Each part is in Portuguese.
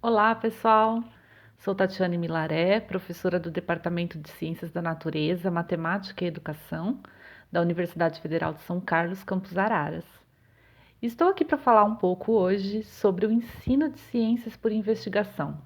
Olá, pessoal! Sou Tatiane Milaré, professora do Departamento de Ciências da Natureza, Matemática e Educação da Universidade Federal de São Carlos, Campus Araras. Estou aqui para falar um pouco hoje sobre o ensino de ciências por investigação.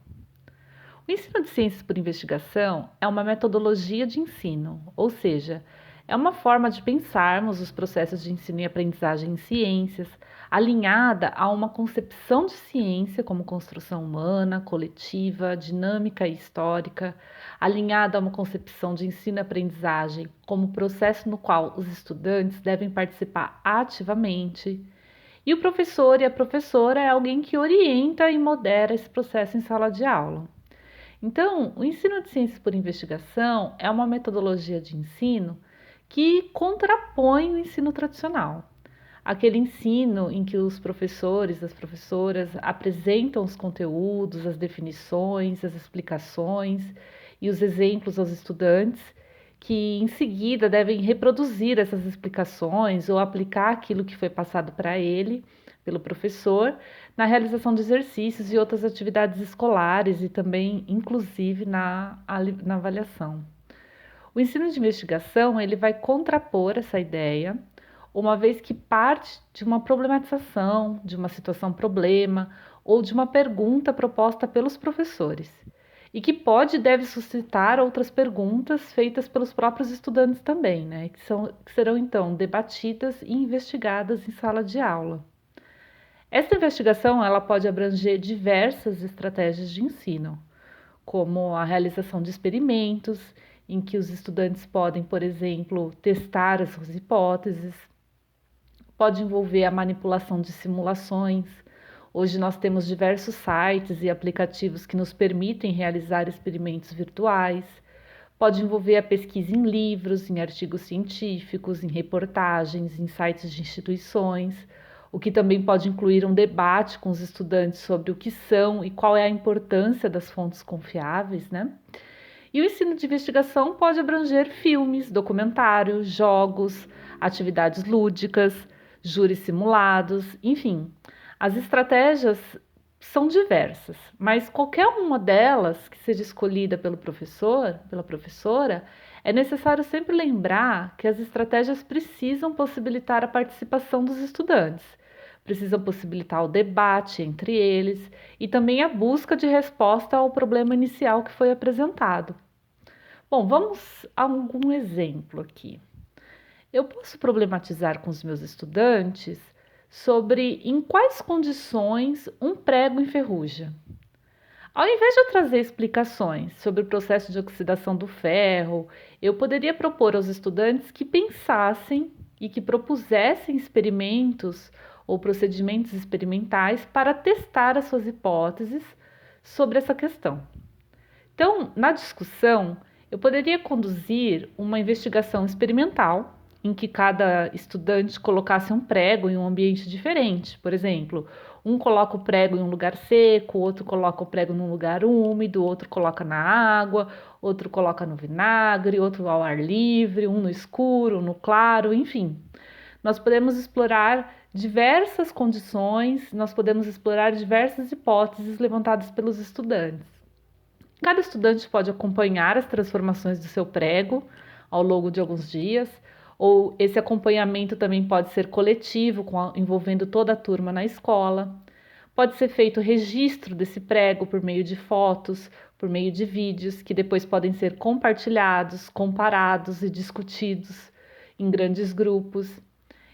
O ensino de ciências por investigação é uma metodologia de ensino, ou seja, é uma forma de pensarmos os processos de ensino e aprendizagem em ciências, alinhada a uma concepção de ciência como construção humana, coletiva, dinâmica e histórica, alinhada a uma concepção de ensino e aprendizagem como processo no qual os estudantes devem participar ativamente. E o professor e a professora é alguém que orienta e modera esse processo em sala de aula. Então, o ensino de ciências por investigação é uma metodologia de ensino que contrapõe o ensino tradicional. Aquele ensino em que os professores, as professoras apresentam os conteúdos, as definições, as explicações e os exemplos aos estudantes, que em seguida devem reproduzir essas explicações ou aplicar aquilo que foi passado para ele pelo professor na realização de exercícios e outras atividades escolares e também, inclusive, na avaliação. O ensino de investigação ele vai contrapor essa ideia, uma vez que parte de uma problematização, de uma situação problema ou de uma pergunta proposta pelos professores e que pode e deve suscitar outras perguntas feitas pelos próprios estudantes também, né? Que serão então debatidas e investigadas em sala de aula. Essa investigação ela pode abranger diversas estratégias de ensino, como a realização de experimentos, em que os estudantes podem, por exemplo, testar as suas hipóteses, pode envolver a manipulação de simulações. Hoje nós temos diversos sites e aplicativos que nos permitem realizar experimentos virtuais. Pode envolver a pesquisa em livros, em artigos científicos, em reportagens, em sites de instituições, o que também pode incluir um debate com os estudantes sobre o que são e qual é a importância das fontes confiáveis, né? E o ensino de investigação pode abranger filmes, documentários, jogos, atividades lúdicas, júris simulados, enfim. As estratégias são diversas, mas qualquer uma delas que seja escolhida pelo professor, pela professora, é necessário sempre lembrar que as estratégias precisam possibilitar a participação dos estudantes, precisam possibilitar o debate entre eles e também a busca de resposta ao problema inicial que foi apresentado. Bom, vamos a algum exemplo aqui. Eu posso problematizar com os meus estudantes sobre em quais condições um prego enferruja. Ao invés de eu trazer explicações sobre o processo de oxidação do ferro, eu poderia propor aos estudantes que pensassem e que propusessem experimentos ou procedimentos experimentais para testar as suas hipóteses sobre essa questão. Então, na discussão, eu poderia conduzir uma investigação experimental em que cada estudante colocasse um prego em um ambiente diferente. Por exemplo, um coloca o prego em um lugar seco, outro coloca o prego num lugar úmido, outro coloca na água, outro coloca no vinagre, outro ao ar livre, um no escuro, um no claro, enfim. Nós podemos explorar diversas condições, nós podemos explorar diversas hipóteses levantadas pelos estudantes. Cada estudante pode acompanhar as transformações do seu prego ao longo de alguns dias, ou esse acompanhamento também pode ser coletivo, envolvendo toda a turma na escola. Pode ser feito registro desse prego por meio de fotos, por meio de vídeos, que depois podem ser compartilhados, comparados e discutidos em grandes grupos.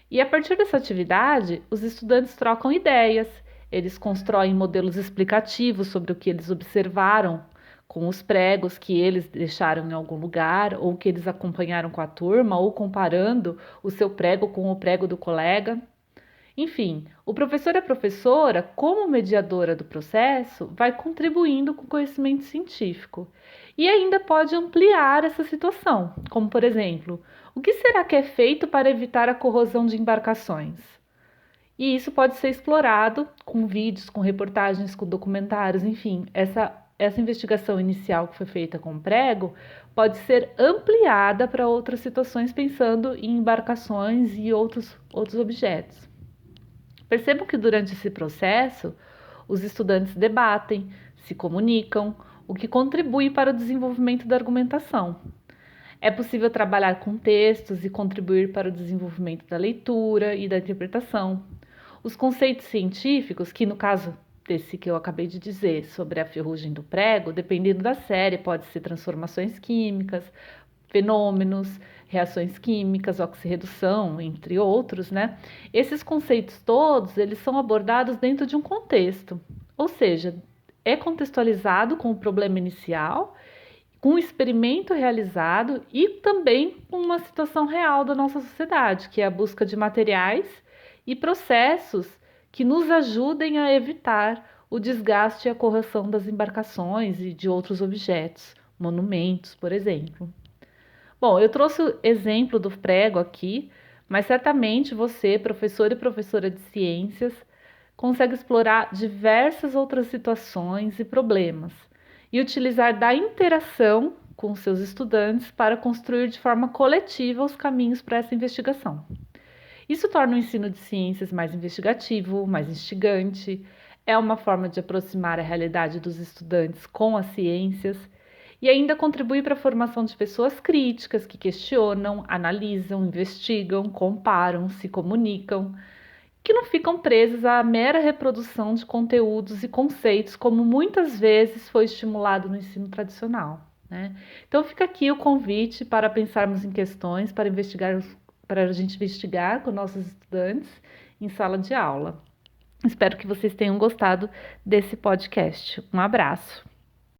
E a partir dessa atividade, os estudantes trocam ideias, eles constroem modelos explicativos sobre o que eles observaram com os pregos que eles deixaram em algum lugar, ou que eles acompanharam com a turma, ou comparando o seu prego com o prego do colega. Enfim, o professor e a professora, como mediadora do processo, vai contribuindo com o conhecimento científico e ainda pode ampliar essa situação, como por exemplo, o que será que é feito para evitar a corrosão de embarcações? E isso pode ser explorado com vídeos, com reportagens, com documentários, enfim, essa investigação inicial que foi feita com o prego pode ser ampliada para outras situações, pensando em embarcações e outros objetos. Percebam que durante esse processo, os estudantes debatem, se comunicam, o que contribui para o desenvolvimento da argumentação. É possível trabalhar com textos e contribuir para o desenvolvimento da leitura e da interpretação. Os conceitos científicos, que no caso desse que eu acabei de dizer sobre a ferrugem do prego, dependendo da série, pode ser transformações químicas, fenômenos, reações químicas, oxirredução, entre outros, né? Esses conceitos todos, eles são abordados dentro de um contexto, ou seja, é contextualizado com o problema inicial, com o experimento realizado e também com uma situação real da nossa sociedade, que é a busca de materiais e processos que nos ajudem a evitar o desgaste e a corrosão das embarcações e de outros objetos, monumentos, por exemplo. Bom, eu trouxe o exemplo do prego aqui, mas certamente você, professor e professora de ciências, consegue explorar diversas outras situações e problemas e utilizar da interação com seus estudantes para construir de forma coletiva os caminhos para essa investigação. Isso torna o ensino de ciências mais investigativo, mais instigante, é uma forma de aproximar a realidade dos estudantes com as ciências e ainda contribui para a formação de pessoas críticas que questionam, analisam, investigam, comparam, se comunicam, que não ficam presas à mera reprodução de conteúdos e conceitos, como muitas vezes foi estimulado no ensino tradicional, né? Então fica aqui o convite para pensarmos em questões, para a gente investigar com nossos estudantes em sala de aula. Espero que vocês tenham gostado desse podcast. Um abraço.